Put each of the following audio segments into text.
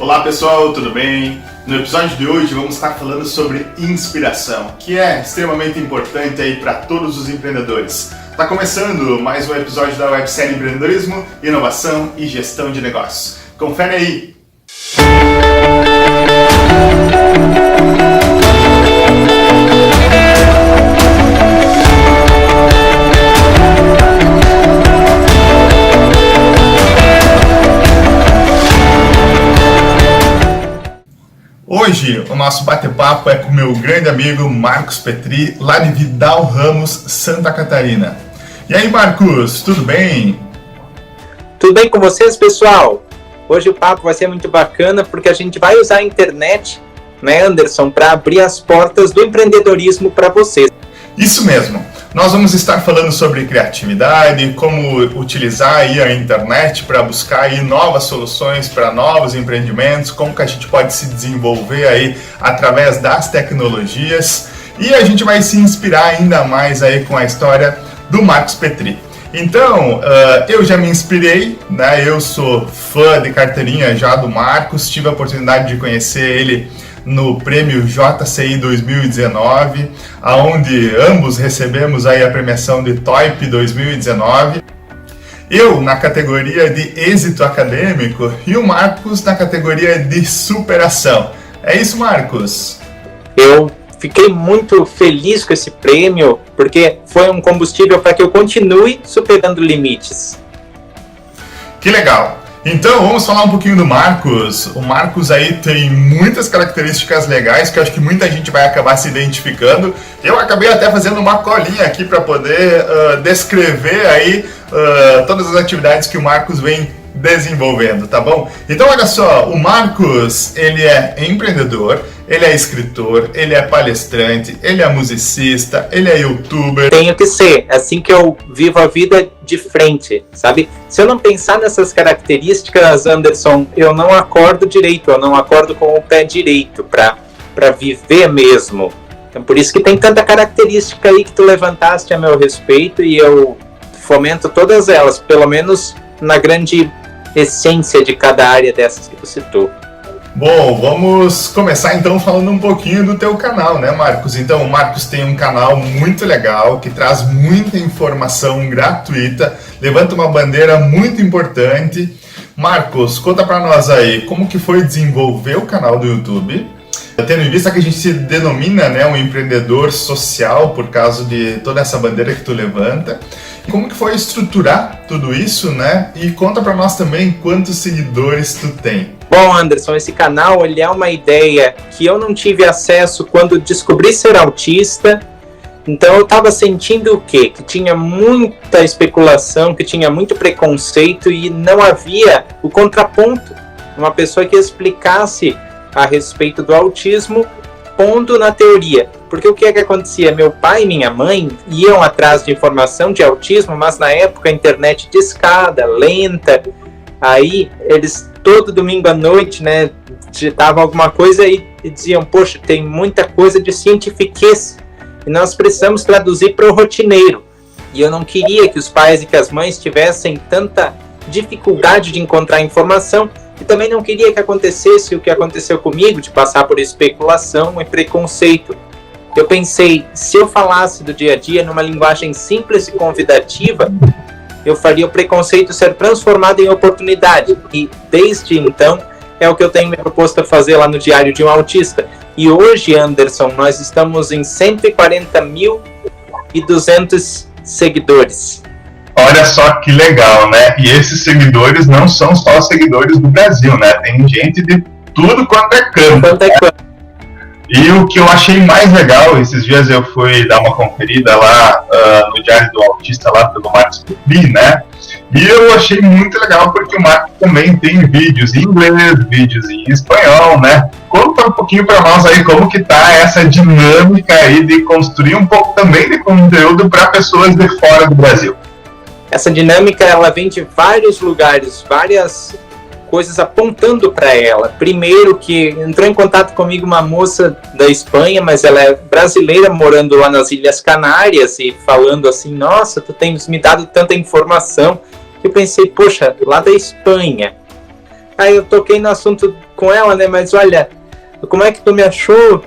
Olá pessoal, tudo bem? No episódio de hoje vamos estar falando sobre inspiração, que é extremamente importante aí para todos os empreendedores. Está começando mais um episódio da websérie Empreendedorismo, Inovação e Gestão de Negócios. Confere aí! Hoje o nosso bate-papo é com o meu grande amigo Marcos Petri, lá de Vidal Ramos, Santa Catarina. E aí Marcos, tudo bem? Tudo bem com vocês, pessoal? Hoje o papo vai ser muito bacana porque a gente vai usar a internet, né, Anderson, para abrir as portas do empreendedorismo para vocês. Isso mesmo. Nós vamos estar falando sobre criatividade, como utilizar aí a internet para buscar aí novas soluções para novos empreendimentos, como que a gente pode se desenvolver aí através das tecnologias, e a gente vai se inspirar ainda mais aí com a história do Marcos Petri. Então, eu já me inspirei, né? Eu sou fã de carteirinha já do Marcos, tive a oportunidade de conhecer ele no prêmio JCI 2019, aonde ambos recebemos aí a premiação de TOIP 2019. Eu na categoria de êxito acadêmico e o Marcos na categoria de superação. É isso, Marcos? Eu fiquei muito feliz com esse prêmio, porque foi um combustível para que eu continue superando limites. Que legal! Então, vamos falar um pouquinho do Marcos. O Marcos aí tem muitas características legais que eu acho que muita gente vai acabar se identificando. Eu acabei até fazendo uma colinha aqui para poder descrever aí todas as atividades que o Marcos vem desenvolvendo, tá bom? Então, olha só, o Marcos, ele é empreendedor, ele é escritor, ele é palestrante, ele é musicista, ele é youtuber. Tenho que ser, assim que eu vivo a vida de frente, sabe? Se eu não pensar nessas características, Anderson, eu não acordo direito, eu não acordo com o pé direito para viver mesmo. Então, por isso que tem tanta característica aí que tu levantaste a meu respeito e eu fomento todas elas, pelo menos na grande essência de cada área dessas que tu citou. Bom, vamos começar então falando um pouquinho do teu canal, né, Marcos? Então, o Marcos tem um canal muito legal, que traz muita informação gratuita, levanta uma bandeira muito importante. Marcos, conta pra nós aí, como que foi desenvolver o canal do YouTube? Tendo em vista que a gente se denomina, né, um empreendedor social por causa de toda essa bandeira que tu levanta. Como que foi estruturar tudo isso, né? E conta pra nós também quantos seguidores tu tem. Bom, Anderson, esse canal ele é uma ideia que eu não tive acesso quando descobri ser autista. Então eu estava sentindo o quê? Que tinha muita especulação, que tinha muito preconceito e não havia o contraponto. Uma pessoa que explicasse a respeito do autismo, pondo na teoria. Porque o que é que acontecia? Meu pai e minha mãe iam atrás de informação de autismo, mas na época a internet discada, lenta. Aí eles todo domingo à noite, né, digitavam alguma coisa e diziam, poxa, tem muita coisa de cientifiquez e nós precisamos traduzir para o rotineiro. E eu não queria que os pais e que as mães tivessem tanta dificuldade de encontrar informação e também não queria que acontecesse o que aconteceu comigo, de passar por especulação e preconceito. Eu pensei, se eu falasse do dia a dia numa linguagem simples e convidativa, eu faria o preconceito ser transformado em oportunidade. E desde então, é o que eu tenho me proposto a fazer lá no Diário de um Autista. E hoje, Anderson, nós estamos em 140.200 seguidores. Olha só que legal, né? E esses seguidores não são só seguidores do Brasil, né? Tem gente de tudo quanto é canto. E o que eu achei mais legal, esses dias eu fui dar uma conferida lá no Diário do Autista, lá pelo Marcos Petri, né? E eu achei muito legal porque o Marcos também tem vídeos em inglês, vídeos em espanhol, né? Conta um pouquinho para nós aí como que tá essa dinâmica aí de construir um pouco também de conteúdo para pessoas de fora do Brasil. Essa dinâmica, ela vem de vários lugares, várias coisas apontando para ela. Primeiro que entrou em contato comigo uma moça da Espanha, mas ela é brasileira, morando lá nas Ilhas Canárias e falando assim, nossa, tu tens me dado tanta informação. Eu pensei, poxa, lá da Espanha. Aí eu toquei no assunto com ela, né? Mas olha, como é que tu me achou?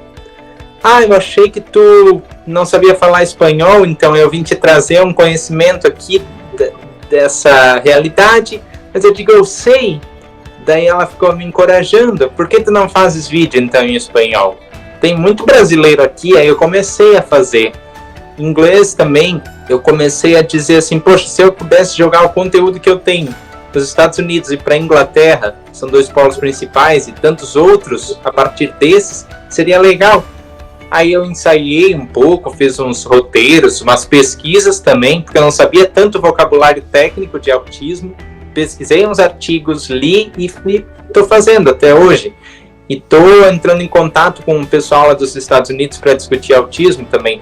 Ah, eu achei que tu não sabia falar espanhol, então eu vim te trazer um conhecimento aqui dessa realidade. Mas eu digo, eu sei. Daí ela ficou me encorajando. Por que tu não fazes vídeo, então, em espanhol? Tem muito brasileiro aqui, aí eu comecei a fazer. Em inglês também, eu comecei a dizer assim, poxa, se eu pudesse jogar o conteúdo que eu tenho dos Estados Unidos e para a Inglaterra, são 2 polos principais, e tantos outros, a partir desses, seria legal. Aí eu ensaiei um pouco, fiz uns roteiros, umas pesquisas também, porque eu não sabia tanto vocabulário técnico de autismo. Pesquisei uns artigos, li e estou fazendo até hoje. E estou entrando em contato com o pessoal lá dos Estados Unidos para discutir autismo também.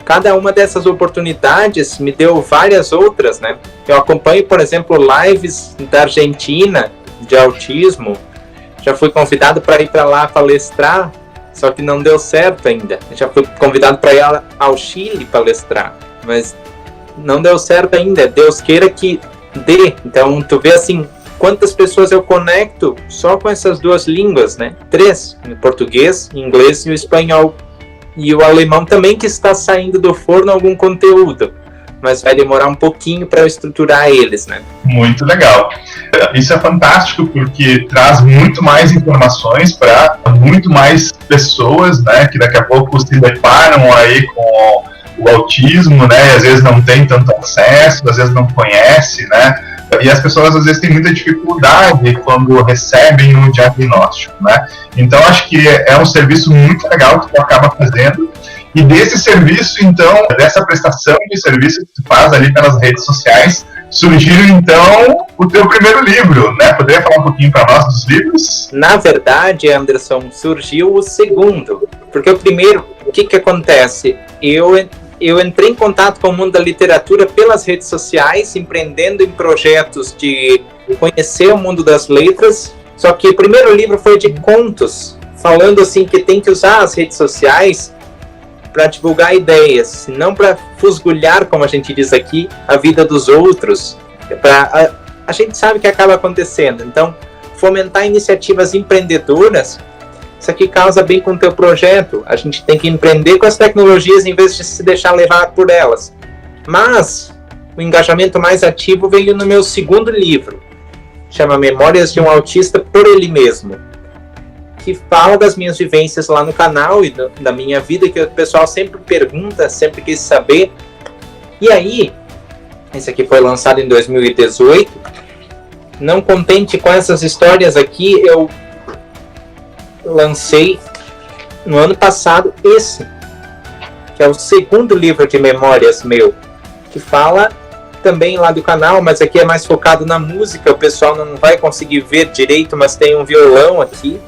Cada uma dessas oportunidades me deu várias outras, né? Eu acompanho, por exemplo, lives da Argentina de autismo. Já fui convidado para ir para lá palestrar, só que não deu certo ainda. Já fui convidado para ir ao Chile palestrar, mas não deu certo ainda. Deus queira que dê. Então, tu vê assim, quantas pessoas eu conecto só com essas 2 línguas, né? 3, o português, o inglês e o espanhol. E o alemão também, que está saindo do forno algum conteúdo, mas vai demorar um pouquinho para eu estruturar eles, né? Muito legal. Isso é fantástico, porque traz muito mais informações para muito mais pessoas, né, que daqui a pouco se deparam aí com o autismo, né, e às vezes não tem tanto acesso, às vezes não conhece, né, e as pessoas às vezes têm muita dificuldade quando recebem o diagnóstico, né. Então acho que é um serviço muito legal que tu acaba fazendo. E desse serviço, então, dessa prestação de serviço que tu faz ali pelas redes sociais, surgiu, então, o teu primeiro livro, né? Poderia falar um pouquinho para nós dos livros? Na verdade, Anderson, surgiu o segundo. Porque o primeiro, o que acontece? Eu entrei em contato com o mundo da literatura pelas redes sociais, empreendendo em projetos de conhecer o mundo das letras. Só que o primeiro livro foi de contos, falando assim que tem que usar as redes sociais para divulgar ideias, não para fusgulhar, como a gente diz aqui, a vida dos outros. A gente sabe que acaba acontecendo. Então, fomentar iniciativas empreendedoras, isso aqui causa bem com o teu projeto. A gente tem que empreender com as tecnologias em vez de se deixar levar por elas. Mas o engajamento mais ativo veio no meu segundo livro, chama Memórias de um Autista por Ele Mesmo, que fala das minhas vivências lá no canal e da minha vida, que o pessoal sempre pergunta, sempre quis saber. E aí, esse aqui foi lançado em 2018. Não contente com essas histórias aqui, eu lancei no ano passado esse, que é o segundo livro de memórias meu, que fala também lá do canal, mas aqui é mais focado na música. O pessoal não vai conseguir ver direito, mas tem um violão aqui.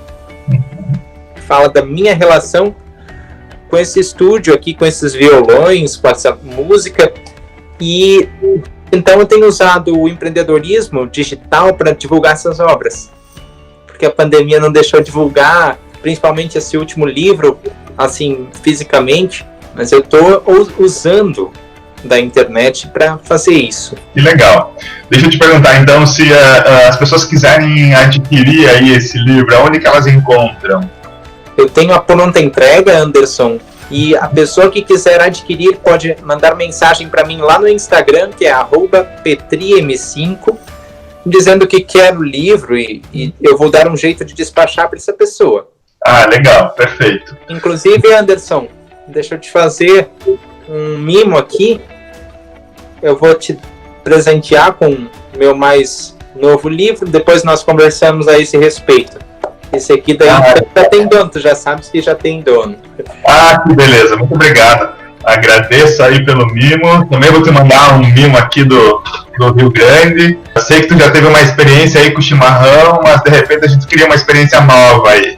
Fala da minha relação com esse estúdio aqui, com esses violões, com essa música. E então eu tenho usado o empreendedorismo digital para divulgar essas obras, porque a pandemia não deixou divulgar, principalmente esse último livro, assim, fisicamente, mas eu estou usando da internet para fazer isso. Que legal. Deixa eu te perguntar, então, se as pessoas quiserem adquirir aí esse livro, aonde que elas encontram? Eu tenho a pronta entrega, Anderson, e a pessoa que quiser adquirir pode mandar mensagem para mim lá no Instagram, que é @petriem5, dizendo que quer o livro e eu vou dar um jeito de despachar para essa pessoa. Ah, legal, perfeito. Inclusive, Anderson, deixa eu te fazer um mimo aqui. Eu vou te presentear com o meu mais novo livro, depois nós conversamos a esse respeito. Esse aqui daí já tem dono, tu já sabes que já tem dono. Ah, que beleza, muito obrigado. Agradeço aí pelo mimo. Também vou te mandar um mimo aqui do Rio Grande. Eu sei que tu já teve uma experiência aí com o chimarrão, mas de repente a gente queria uma experiência nova aí.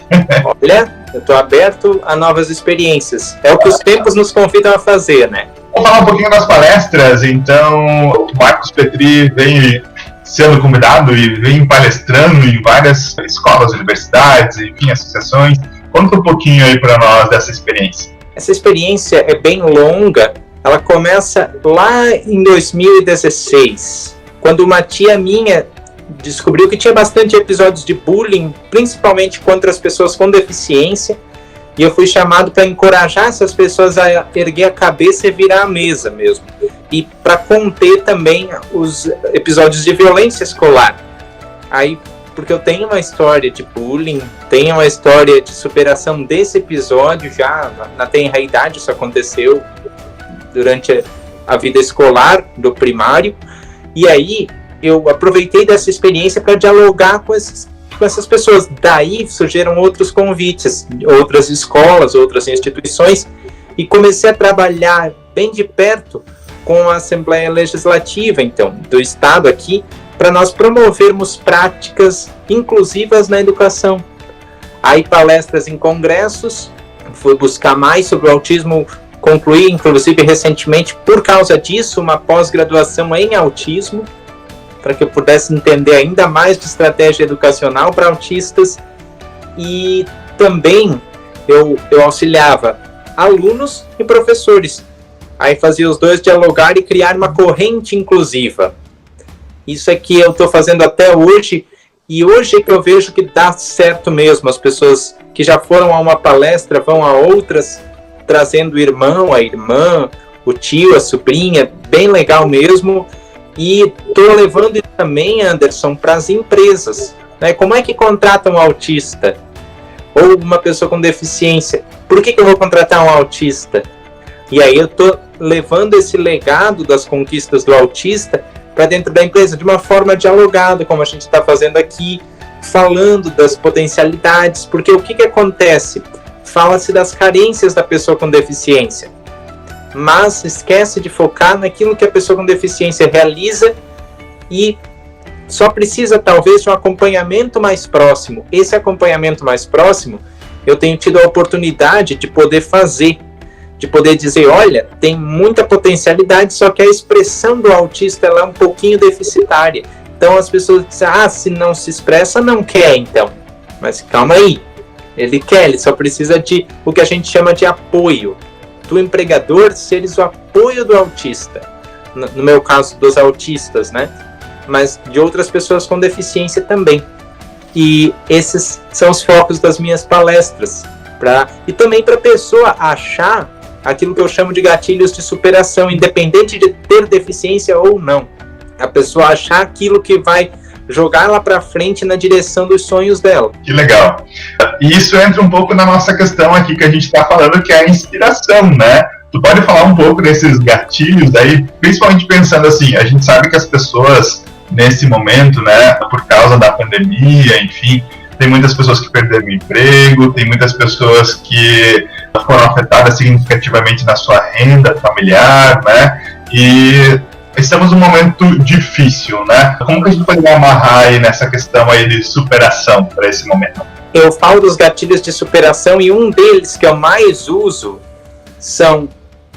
Olha, eu tô aberto a novas experiências. É o que os tempos nos convidam a fazer, né? Vamos falar um pouquinho das palestras. Então, o Marcos Petri vem sendo convidado e vem palestrando em várias escolas, universidades, enfim, associações. Conta um pouquinho aí para nós dessa experiência. Essa experiência é bem longa. Ela começa lá em 2016, quando uma tia minha descobriu que tinha bastante episódios de bullying, principalmente contra as pessoas com deficiência, e eu fui chamado para encorajar essas pessoas a erguer a cabeça e virar a mesa mesmo, e para conter também os episódios de violência escolar. Aí, porque eu tenho uma história de bullying, tenho uma história de superação desse episódio, já na tenra idade isso aconteceu durante a vida escolar do primário, e aí eu aproveitei dessa experiência para dialogar com essas pessoas. Daí surgiram outros convites, outras escolas, outras instituições, e comecei a trabalhar bem de perto com a Assembleia Legislativa, então, do Estado aqui, para nós promovermos práticas inclusivas na educação. Aí palestras em congressos, fui buscar mais sobre o autismo, concluí, inclusive, recentemente, por causa disso, uma pós-graduação em autismo, para que eu pudesse entender ainda mais de estratégia educacional para autistas, e também eu auxiliava alunos e professores. Aí fazia os dois dialogar e criar uma corrente inclusiva. Isso é que eu estou fazendo até hoje, e hoje é que eu vejo que dá certo mesmo. As pessoas que já foram a uma palestra vão a outras, trazendo o irmão, a irmã, o tio, a sobrinha, bem legal mesmo. E estou levando isso também, Anderson, para as empresas, né? Como é que contratam um autista? Ou uma pessoa com deficiência? Por que eu vou contratar um autista? E aí eu estou levando esse legado das conquistas do autista para dentro da empresa, de uma forma dialogada, como a gente está fazendo aqui, falando das potencialidades, porque o que acontece? Fala-se das carências da pessoa com deficiência, mas esquece de focar naquilo que a pessoa com deficiência realiza e só precisa talvez de um acompanhamento mais próximo. Esse acompanhamento mais próximo eu tenho tido a oportunidade de poder fazer, de poder dizer, olha, tem muita potencialidade, só que a expressão do autista ela é um pouquinho deficitária. Então as pessoas dizem, se não se expressa, não quer então. Mas calma aí, ele quer, ele só precisa de o que a gente chama de apoio do empregador, seres o apoio do autista, no meu caso dos autistas, né? Mas de outras pessoas com deficiência também. E esses são os focos das minhas palestras, e também para a pessoa achar aquilo que eu chamo de gatilhos de superação, independente de ter deficiência ou não. A pessoa achar aquilo que vai jogar lá para frente na direção dos sonhos dela. Que legal. E isso entra um pouco na nossa questão aqui que a gente está falando, que é a inspiração, né? Tu pode falar um pouco desses gatilhos aí, principalmente pensando assim, a gente sabe que as pessoas nesse momento, né, por causa da pandemia, enfim, tem muitas pessoas que perderam o emprego, tem muitas pessoas que foram afetadas significativamente na sua renda familiar, né? E estamos num momento difícil, né? Como que a gente pode amarrar aí nessa questão aí de superação para esse momento? Eu falo dos gatilhos de superação e um deles que eu mais uso são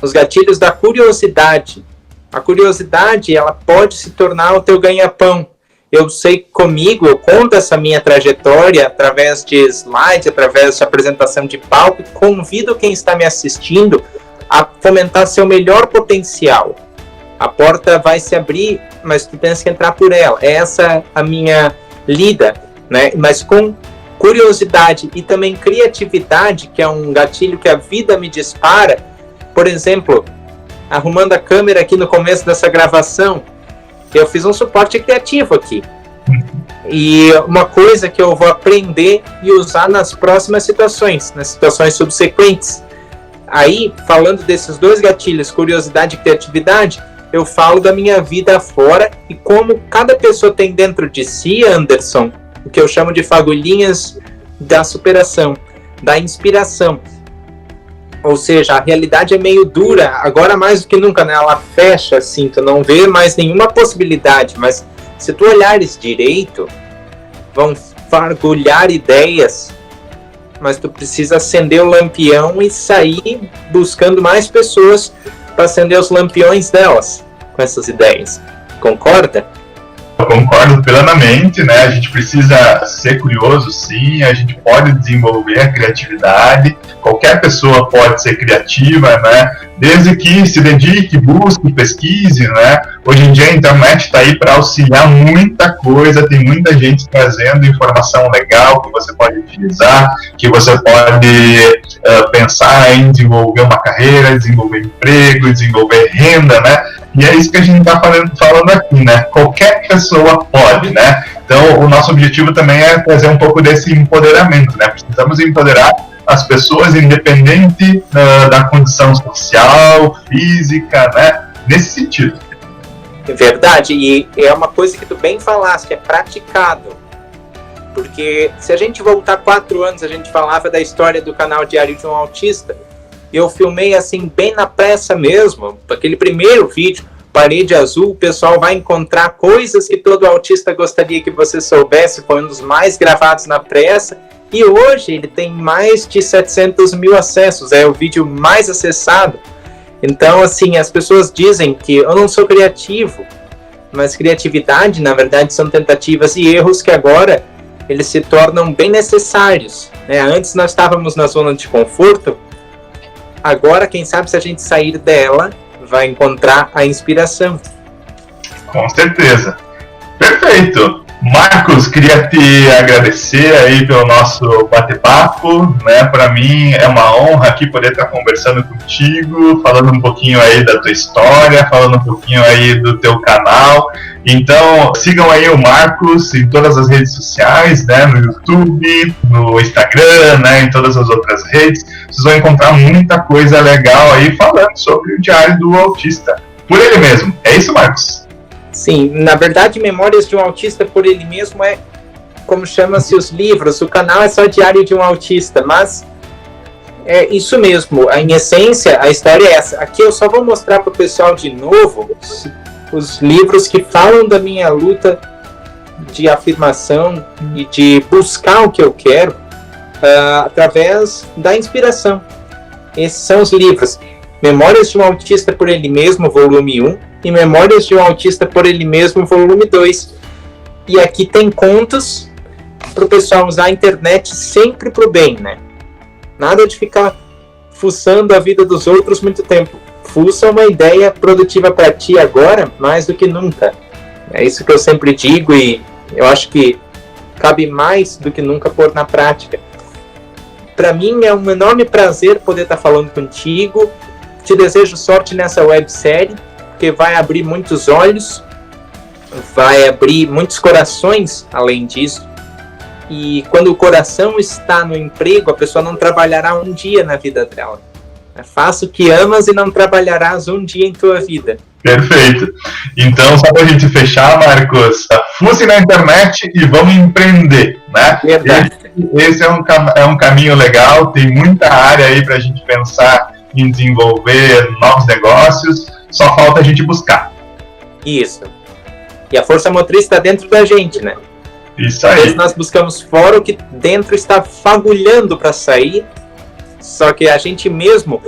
os gatilhos da curiosidade. A curiosidade, ela pode se tornar o teu ganha-pão. Eu sei comigo, eu conto essa minha trajetória através de slides, através de apresentação de palco, e convido quem está me assistindo a fomentar seu melhor potencial. A porta vai se abrir, mas tu tens que entrar por ela. Essa a minha lida, né? Mas com curiosidade e também criatividade, que é um gatilho que a vida me dispara. Por exemplo, arrumando a câmera aqui no começo dessa gravação, eu fiz um suporte criativo aqui. E uma coisa que eu vou aprender e usar nas próximas situações, nas situações subsequentes. Aí, falando desses dois gatilhos, curiosidade e criatividade, eu falo da minha vida afora e como cada pessoa tem dentro de si, Anderson, o que eu chamo de fagulhinhas da superação, da inspiração. Ou seja, a realidade é meio dura, agora mais do que nunca, né? Ela fecha assim, tu não vê mais nenhuma possibilidade, mas se tu olhares direito, vão fagulhar ideias, mas tu precisa acender o lampião e sair buscando mais pessoas para acender os lampiões delas com essas ideias. Concorda? Eu concordo plenamente, né? A gente precisa ser curioso, sim, a gente pode desenvolver a criatividade, qualquer pessoa pode ser criativa, né? Desde que se dedique, busque, pesquise, né? Hoje em dia a internet está aí para auxiliar muita coisa, tem muita gente trazendo informação legal que você pode utilizar, que você pode pensar em desenvolver uma carreira, desenvolver emprego, desenvolver renda, né? E é isso que a gente está falando aqui, né? Qualquer pessoa pode, né? Então, o nosso objetivo também é trazer um pouco desse empoderamento, né? Precisamos empoderar as pessoas, independente da condição social, física, né? Nesse sentido. É verdade, e é uma coisa que tu bem falaste, é praticado. Porque se a gente voltar 4 anos, a gente falava da história do canal Diário de um Autista. Eu filmei assim, bem na pressa mesmo, aquele primeiro vídeo, Parede Azul, o pessoal vai encontrar coisas que todo autista gostaria que você soubesse, foi um dos mais gravados na pressa, e hoje ele tem mais de 700 mil acessos, é o vídeo mais acessado. Então, assim, as pessoas dizem que eu não sou criativo, mas criatividade, na verdade, são tentativas e erros que agora eles se tornam bem necessários, né? Antes nós estávamos na zona de conforto, agora, quem sabe, se a gente sair dela, vai encontrar a inspiração. Com certeza. Perfeito. Marcos, queria te agradecer aí pelo nosso bate-papo, né? Para mim é uma honra aqui poder estar conversando contigo, falando um pouquinho aí da tua história, falando um pouquinho aí do teu canal. Então, sigam aí o Marcos em todas as redes sociais, né? No YouTube, no Instagram, né? Em todas as outras redes. Vocês vão encontrar muita coisa legal aí falando sobre o Diário do Autista. Por ele mesmo. É isso, Marcos? Sim, na verdade, Memórias de um Autista por ele mesmo é como chama-se os livros. O canal é só Diário de um Autista, mas é isso mesmo. Em essência, a história é essa. Aqui eu só vou mostrar para o pessoal de novo os livros que falam da minha luta de afirmação e de buscar o que eu quero através da inspiração. Esses são os livros. Memórias de um Autista por ele mesmo, volume 1, e Memórias de um Autista por ele mesmo, volume 2. E aqui tem contos para o pessoal usar a internet sempre para o bem, né? Nada de ficar fuçando a vida dos outros muito tempo. Fuça uma ideia produtiva para ti agora, mais do que nunca. É isso que eu sempre digo e eu acho que cabe mais do que nunca pôr na prática. Para mim é um enorme prazer poder estar falando contigo. Te desejo sorte nessa websérie, porque vai abrir muitos olhos, vai abrir muitos corações além disso. E quando o coração está no emprego, a pessoa não trabalhará um dia na vida dela. Faça o que amas e não trabalharás um dia em tua vida. Perfeito. Então, só para a gente fechar, Marcos, fuce na internet e vamos empreender, né? Verdade. Esse é um caminho legal, tem muita área aí para a gente pensar em desenvolver novos negócios, só falta a gente buscar. Isso. E a força motriz está dentro da gente, né? Isso aí. Às vezes nós buscamos fora o que dentro está fagulhando para sair, só que a gente mesmo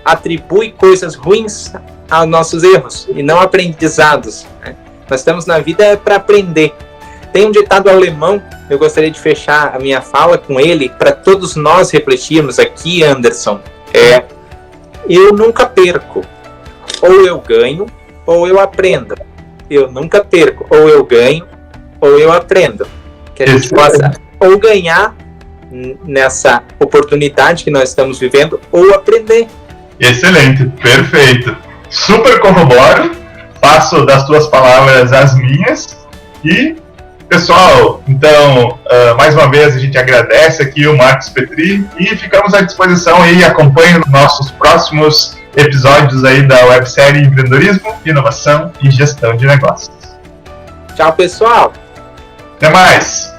atribui coisas ruins aos nossos erros e não aprendizados, né? Nós estamos na vida para aprender. Tem um ditado alemão, eu gostaria de fechar a minha fala com ele, para todos nós refletirmos aqui, Anderson. Eu nunca perco. Ou eu ganho, ou eu aprendo. Eu nunca perco. Ou eu ganho, ou eu aprendo. Que a gente possa ou ganhar nessa oportunidade que nós estamos vivendo, ou aprender. Excelente, perfeito. Super corroboro, passo das tuas palavras as minhas. E, pessoal, então, mais uma vez a gente agradece aqui o Marcos Petri e ficamos à disposição aí, acompanhem nossos próximos episódios aí da websérie Empreendedorismo, Inovação e Gestão de Negócios. Tchau, pessoal! Até mais!